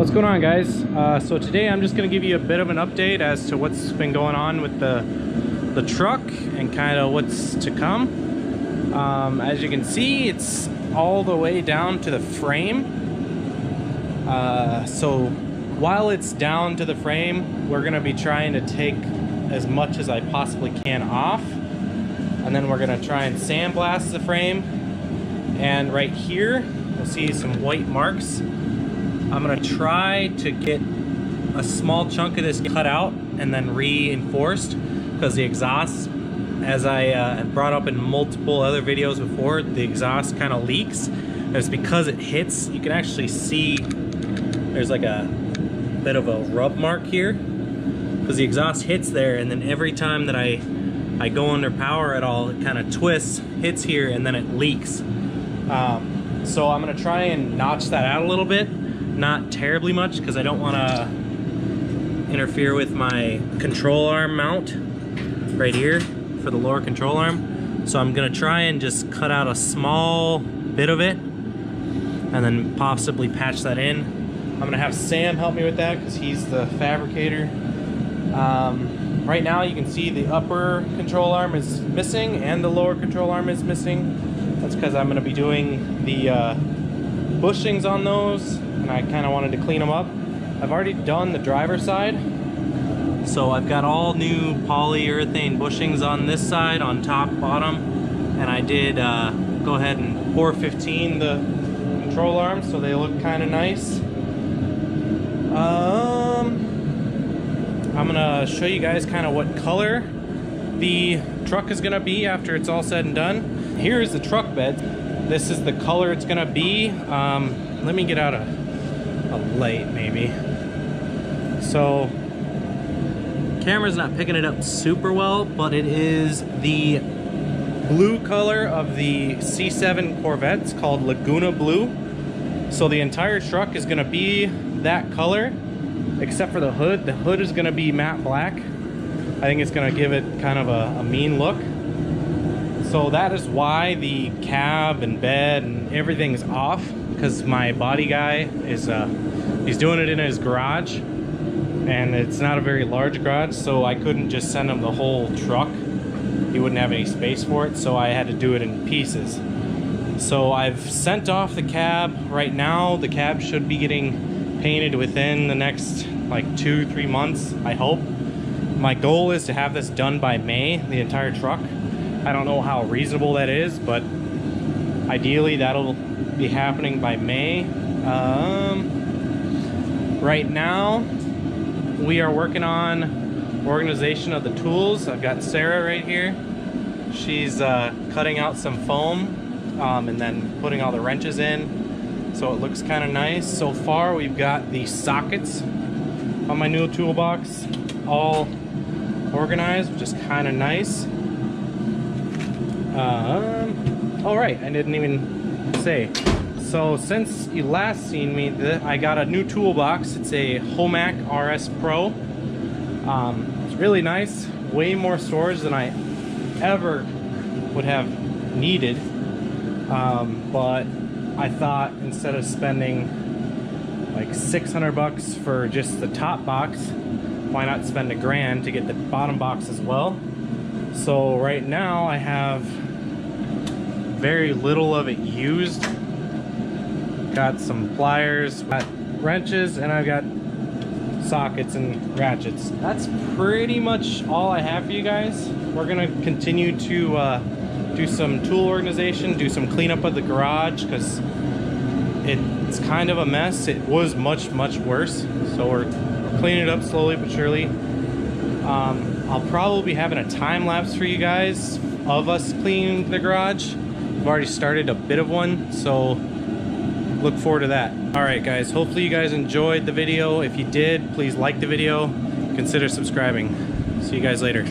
What's going on, guys? So today I'm just going to give you a bit of an update as to what's been going on with the truck and kind of what's to come. As you can see, it's all the way down to the frame. So while it's down to the frame, we're going to be trying to take as much as I possibly can off, and then we're going to try and sandblast the frame. And right here you'll see some white marks. I'm going to try to get a small chunk of this cut out and then reinforced, because the exhaust, as I brought up in multiple other videos before, the exhaust kind of leaks. And it's because it hits. You can actually see there's like a bit of a rub mark here, because the exhaust hits there, and then every time that I go under power at all, it kind of twists, hits here, and then it leaks. So I'm going to try and notch that out a little bit. Not terribly much, because I don't want to interfere with my control arm mount right here for the lower control arm. So I'm going to try and just cut out a small bit of it and then possibly patch that in. I'm going to have Sam help me with that because he's the fabricator. Right now you can see the upper control arm is missing and the lower control arm is missing. That's because I'm going to be doing the bushings on those, and I kind of wanted to clean them up. I've already done the driver's side, so I've got all new polyurethane bushings on this side, on top, bottom, and I did go ahead and 415 the control arms, so they look kind of nice. I'm gonna show you guys kind of what color the truck is gonna be after it's all said and done. Here is the truck bed. This is the color it's gonna be. Let me get out a light maybe. So camera's not picking it up super well, but it is the blue color of the C7 Corvettes, called Laguna Blue. So the entire truck is gonna be that color, except for the hood. The hood is gonna be matte black. I think it's gonna give it kind of a mean look. So that is why the cab and bed and everything's off, because my body guy is he's doing it in his garage, and it's not a very large garage, so I couldn't just send him the whole truck. He wouldn't have any space for it, so I had to do it in pieces. So I've sent off the cab. Right now the cab should be getting painted within the next like 2-3 months, I hope. My goal is to have this done by May, the entire truck. I don't know how reasonable that is, but ideally that'll be happening by May. Right now we are working on organization of the tools. I've got Sarah right here. She's cutting out some foam and then putting all the wrenches in, so it looks kind of nice. So far we've got the sockets on my new toolbox all organized, which is kind of nice. All right, I didn't even say. So since you last seen me, I got a new toolbox. It's a Homac RS Pro. It's really nice, way more storage than I ever would have needed. But I thought instead of spending like 600 bucks for just the top box, why not spend $1,000 to get the bottom box as well? So right now I have very little of it used. Got some pliers, got wrenches, and I've got sockets and ratchets. That's pretty much all I have for you guys. We're gonna continue to do some tool organization, do some cleanup of the garage, because it's kind of a mess. It was much worse, so we're cleaning it up slowly but surely. I'll probably be having a time lapse for you guys of us cleaning the garage. I've already started a bit of one, so look forward to that. All right, guys, hopefully you guys enjoyed the video. If you did, please like the video, consider subscribing. See you guys later.